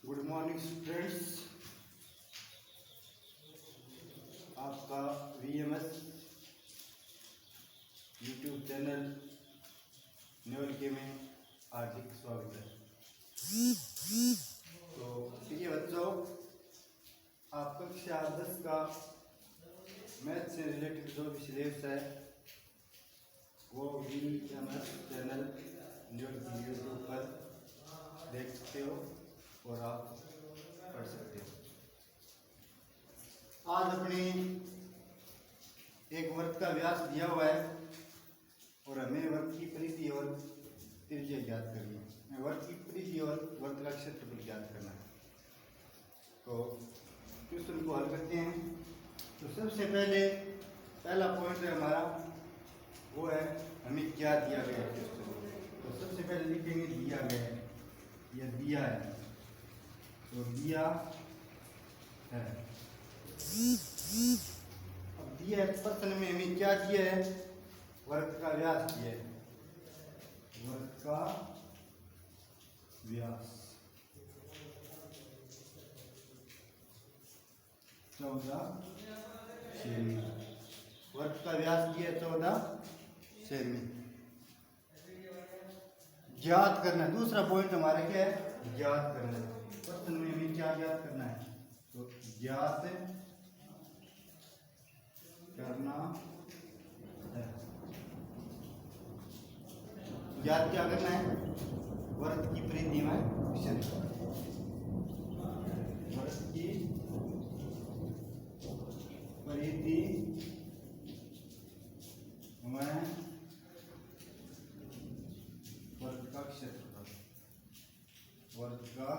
Good morning students. आपका VMS YouTube channel naval के में हार्दिक स्वागत है। तो प्रिय बच्चों, आप कक्षा 10 का मैथ से रिलेटेड जो भी सिलेबस है वो वीएमएस चैनल नेवल की यूट्यूब पर देख सकते हो और आप पढ़ सकते हो। आज अपने एक वर्ग का व्यास दिया हुआ है और हमें वर्ग की परिधि और त्रिज्या ज्ञात करनी है। वर्ग की परिधि और वर्ग का क्षेत्रफल ज्ञात करना है। तो क्वेश्चन को हल करते हैं। तो सबसे पहला पॉइंट है हमारा, वो है हमें क्या दिया गया है क्वेश्चन। तो सबसे पहले लिखेंगे दिया गया है, यह दिया है। तो दिया है, अब दिया है प्रश्न में हमें क्या दिया है, वर्ग का व्यास दिया है। वर्ग का व्यास 14 सेमी। वर्ग का व्यास दिया 14 सेमी। ज्ञात करना है। दूसरा पॉइंट हमारा क्या है, ज्ञात करना है। प्रश्न में हमें क्या ज्ञात करना है, तो ज्ञात करना है। ज्ञात क्या करना है, वर्ग की परिधि में क्षेत्रफल। वर्ग की परिधि में वर्ग का क्षेत्रफल। वर्ग का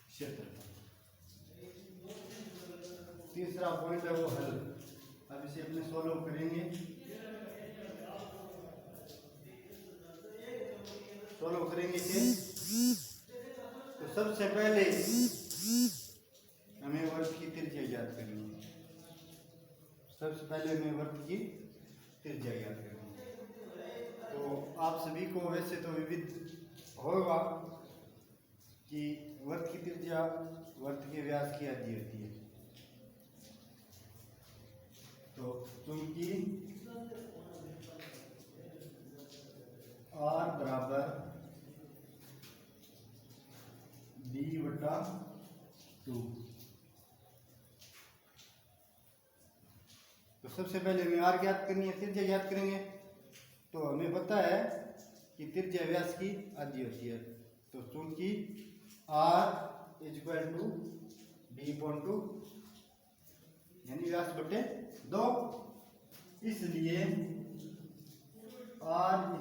क्षेत्रफल। तीसरा पॉइंट है वो हल। अब इसे अपने सोल्व करेंगे। सोल्व करेंगे इसे। तो सबसे पहले हमें वर्ग की त्रिज्या ज्ञात करनी है। सबसे पहले हमें वर्ग की त्रिज्या ज्ञात करनी है। तो आप सभी को वैसे तो विविध होगा कि वर्ग की त्रिज्या वर्ग के व्यास की आधी होती है। तो चूंकि r बराबर d/2, तो सबसे पहले हमें r ज्ञात करनी है, त्रिज्या ज्ञात करेंगे। तो हमें पता है कि त्रिज्या व्यास की आधी होती है। तो चूंकि r = d/2 यानी व्यास बटे 2, इसलिए r =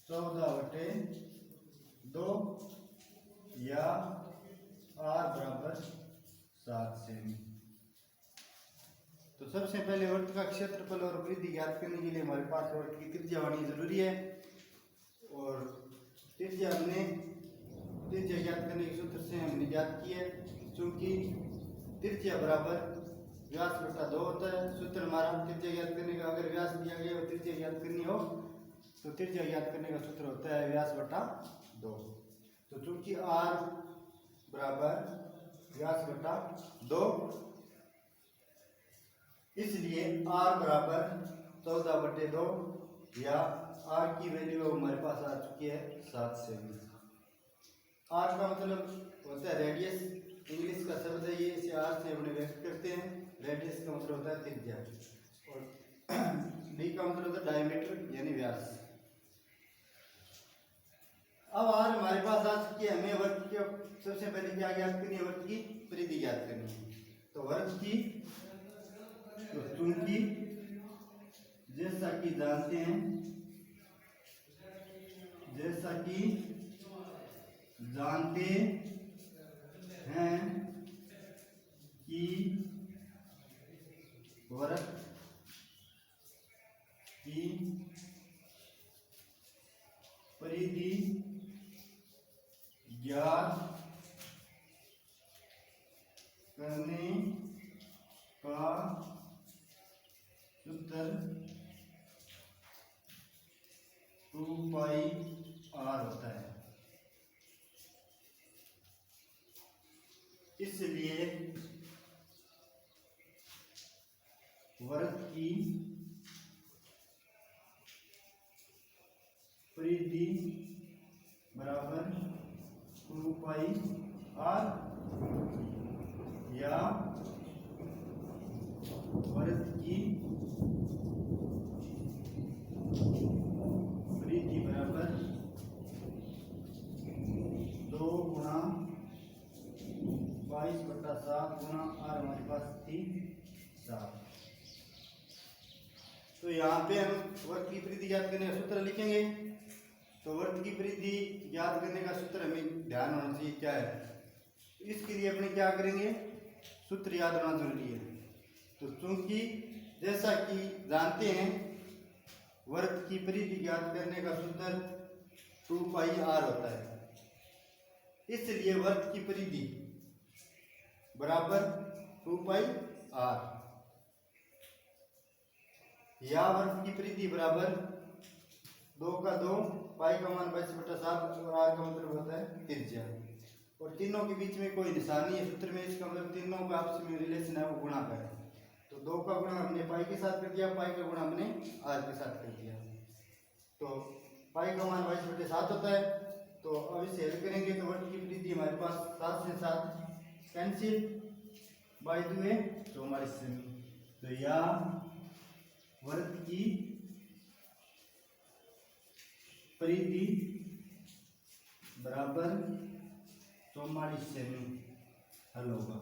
14/2 या r बराबर 7 सेमी। तो सबसे पहले वर्ग का क्षेत्रफल और परिधि ज्ञात करने के लिए हमारे पास वर्ग की त्रिज्या होनी जरूरी है। और त्रिज्या ज्ञात करने के सूत्र से हमने ज्ञात की है। चूंकि त्रिज्या बराबर व्यास बटा 2 होता है। सूत्र हमारा त्रिज्या ज्ञात करने का, अगर व्यास दिया गया और त्रिज्या ज्ञात करनी हो तो त्रिज्या ज्ञात करने का सूत्र होता है व्यास बटा 2। तो चूंकि r बराबर व्यास बटा 2, इसलिए r बराबर 14/2 या r की वैल्यू हमारे पास आ चुकी है 7 सेमी। r का मतलब होता है रेडियस, इंग्लिश का शब्द है ये, इसे r से अपने व्यक्त करते हैं। रेडियस का मतलब होता है त्रिज्या और d का मतलब होता है डायमीटर यानी व्यास। अब r हमारे पास आ चुकी है। हमें वर्ग की सबसे पहले क्या ज्ञात करनी है, वर्ग की परिधि ज्ञात करनी है। तो वर्ग की, तो चूंकि जैसा कि जानते हैं कि वर्ग की परिधि ज्ञात करने का सूत्र 2 पाई आर होता है। इसलिए वर्ग की परिधि बराबर 2 पाई आर या वर्ग की परिधि बराबर 2 गुणा 22/7 गुणा आर हमारे पास थी 7। तो यहाँ पे हम वर्ग की परिधि ज्ञात करने का सूत्र लिखेंगे। तो वर्ग की परिधि ज्ञात करने का सूत्र हमें ध्यान होना चाहिए क्या है। इसके लिए अपने क्या करेंगे, सूत्र याद होना जरूरी है। तो चूंकि जैसा कि जानते हैं वर्ग की परिधि ज्ञात करने का सूत्र 2 पाई आर होता है, इसलिए वर्ग की परिधि बराबर 2 पाई आर या वर्ग की परिधि बराबर 2 का 2, पाई का मान 22/7 और आर का मतलब होता है त्रिज्या। और तीनों के बीच में कोई निशान नहीं है सूत्र में, इसका मतलब तीनों का आपस में रिलेशन है वो गुणा का है। तो 2 का गुणा हमने पाई के साथ कर दिया, पाई का गुणा हमने आर के साथ कर दिया। तो पाई का मान 22/7 होता है। तो अब इसे हल करेंगे तो वर्ग की परिधि हमारे पास 7 से 7 कैंसिल, बाई 2 है 44 सेमी। तो या वर्ग की परिधि बराबर 44 सेमी हल होगा।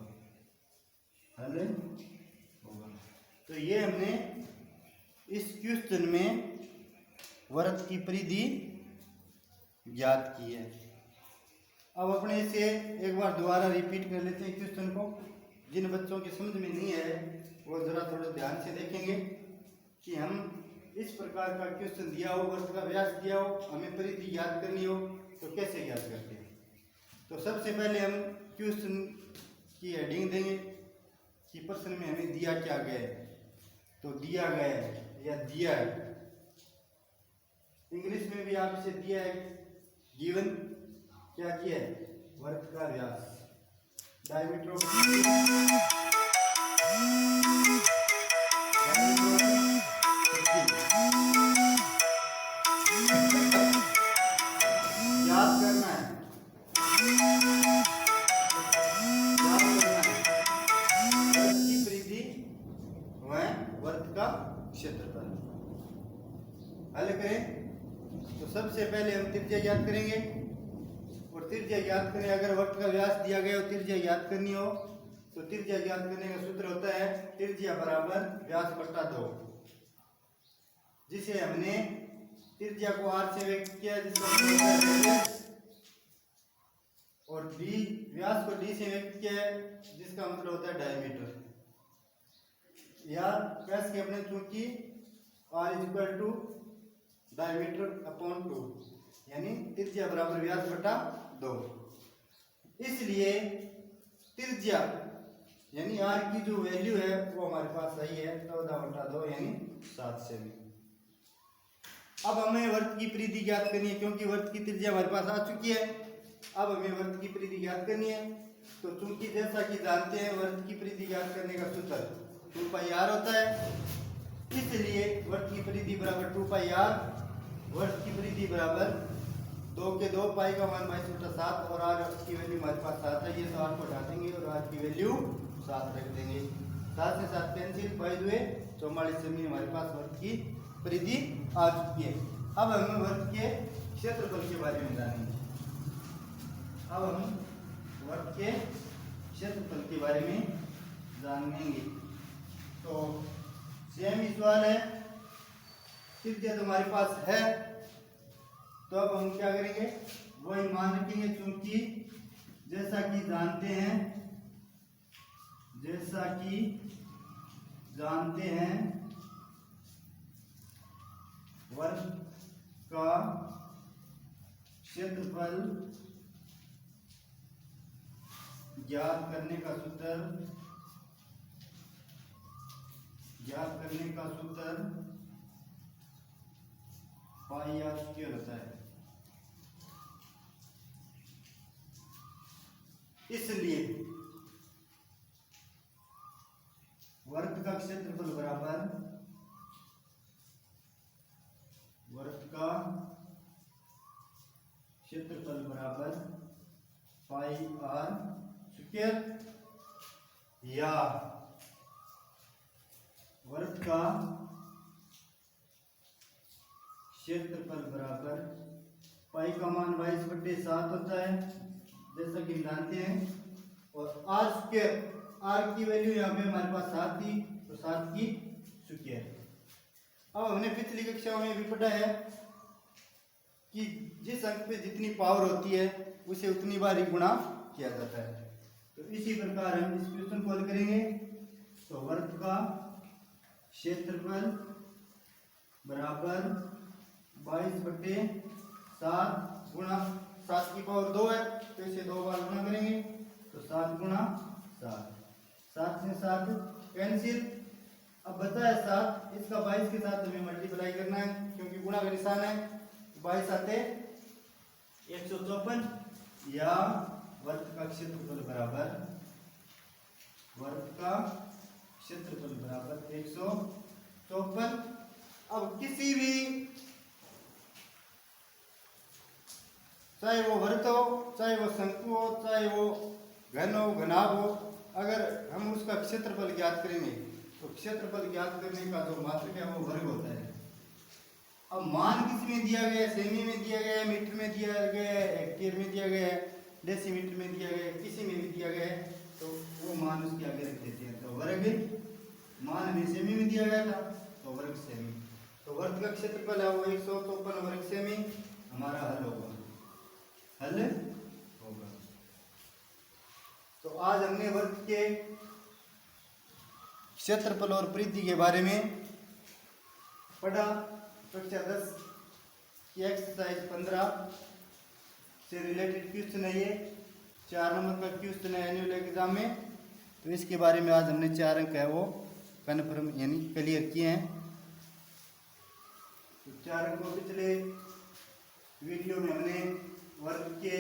तो ये हमने इस क्वेश्चन में वर्ग की परिधि ज्ञात की है। अब अपने इसे एक बार दोबारा रिपीट कर लेते हैं क्वेश्चन को। जिन बच्चों की समझ में नहीं है वो जरा थोड़ा ध्यान से देखेंगे कि हम इस प्रकार का क्वेश्चन दिया हो, वर्ग का व्यास दिया हो, हमें परिधि ज्ञात करनी हो तो कैसे ज्ञात करते हैं। तो सबसे पहले हम क्वेश्चन की हेडिंग देंगे कि प्रश्न में हमें दिया क्या गया है। तो दिया गया है या दिया है, इंग्लिश में भी आप इसे दिया है, गिवन क्या किया है, वर्ग का व्यास, डायमीटर ऑफ याद करना है, वर्ग की परिधि वह वर्ग का क्षेत्रफल। हल करें तो सबसे पहले हम त्रिज्या ज्ञात करेंगे। और त्रिज्या ज्ञात करें, अगर वर्ग का व्यास दिया गया हो त्रिज्या ज्ञात करनी हो तो त्रिज्या ज्ञात करने का सूत्र होता है त्रिज्या बराबर व्यास बटा 2, जिसे हमने त्रिज्या को आर से व्यक्त किया जिसका मतलब है रेडियस, और डी व्यास को डी से व्यक्त किया है जिसका मतलब होता है डायमीटर। या कह के अपने चूंकि r equal to diameter upon 2 यानी त्रिज्या बराबर व्यास बटा 2, इसलिए त्रिज्या यानी आर की जो वैल्यू है वो हमारे पास सही है 14/2 यानी 7 सेमी। अब हमें वर्ग की परिधि ज्ञात करनी है क्योंकि वर्ग की त्रिज्या हमारे पास आ चुकी है। अब हमें वर्ग की परिधि ज्ञात करनी है। तो चूंकि जैसा कि जानते हैं वर्ग की परिधि ज्ञात करने का सूत्र 2 पाई आर होता है, इसलिए वर्ग की परिधि बराबर 2 पाई आर, वर्ग की परिधि बराबर 2 के 2, पाई का मान 22/7 और आर की वैल्यू हमारे पास 7 है, ये तो आर को हटा देंगे और आर की वैल्यू 7 रख देंगे। 7 से 7 कैंसिल, बाई 2 44 सेमी हमारे पास वर्ग की परिधि आ चुकी है। अब हम वर्ग के क्षेत्रफल के बारे में जानेंगे। अब हम वर्ग के क्षेत्रफल के बारे में जानेंगे। तो सेम ही सवाल है, त्रिज्या तो हमारे पास है, तो अब हम क्या करेंगे, वही मान रखेंगे चूंकि जैसा कि जानते हैं वर्ग का क्षेत्रफल ज्ञात करने का सूत्र पाई आर स्क्वायर होता है। इसलिए वर्ग का क्षेत्रफल बराबर पाई आर स्क्वायर, या वर्ग का क्षेत्रफल बराबर पाई का मान 22/7 होता है जैसा कि जानते हैं, और आर स्क्वायर, आर की वैल्यू यहाँ पे हमारे पास 7 थी तो 7 की स्क्वायर। अब हमने पिछली कक्षाओं में भी पढ़ा है कि जिस अंक पे जितनी पावर होती है उसे उतनी बार ही गुणा किया जाता है। तो इसी प्रकार हम इस क्वेश्चन को हल करेंगे। तो वर्ग का क्षेत्रफल बराबर 22/7 गुणा 7 की पावर 2 है तो इसे 2 बार गुणा करेंगे तो 7 गुणा 7, 7 से 7 कैंसिल। अब बचा है 7, इसका 22 के साथ हमें मल्टीप्लाई करना है क्योंकि गुणा का निशान है। 22 आते 154, या वर्ग का क्षेत्रफल बराबर 154। अब किसी भी, चाहे वो वर्ग हो, चाहे वो शंकु हो, चाहे वो घन हो, घनाभ हो, अगर हम उसका क्षेत्रफल ज्ञात करेंगे तो क्षेत्रफल ज्ञात करने का जो मात्रक है वो वर्ग होता है। अब मान किस में दिया गया है, सेमी में दिया गया है, मीटर में दिया गया है, हेक्टेयर में दिया गया है, डेसीमीटर में दिया गया है, किसी में भी दिया गया है तो वो मान उसके आगे रख देते हैं। तो वर्ग मान हमें सेमी में दिया गया था तो वर्ग सेमी, तो वर्ग का क्षेत्रफल है वो 154 वर्ग सेमी हमारा हल होगा। तो आज हमने वर्ग के क्षेत्रफल और परिधि के बारे में पढ़ा। कक्षा 10 की एक्सरसाइज 15 से रिलेटेड क्वेश्चन है ये, 4 नंबर का क्वेश्चन है एनुअल एग्जाम में। तो इसके बारे में आज हमने 4 अंक है वो कन्फर्म यानी क्लियर किए हैं। तो 4 अंक को पिछले वीडियो में हमने वर्ग की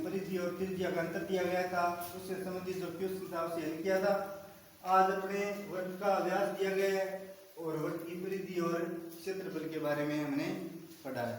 परिधि और त्रिज्या का अंतर दिया गया था, उससे संबंधित जो क्वेश्चन था उसे हल किया था। आज अपने वर्ग का व्यास दिया गया है और वर्ग की परिधि और क्षेत्रफल के बारे में हमने पढ़ा है।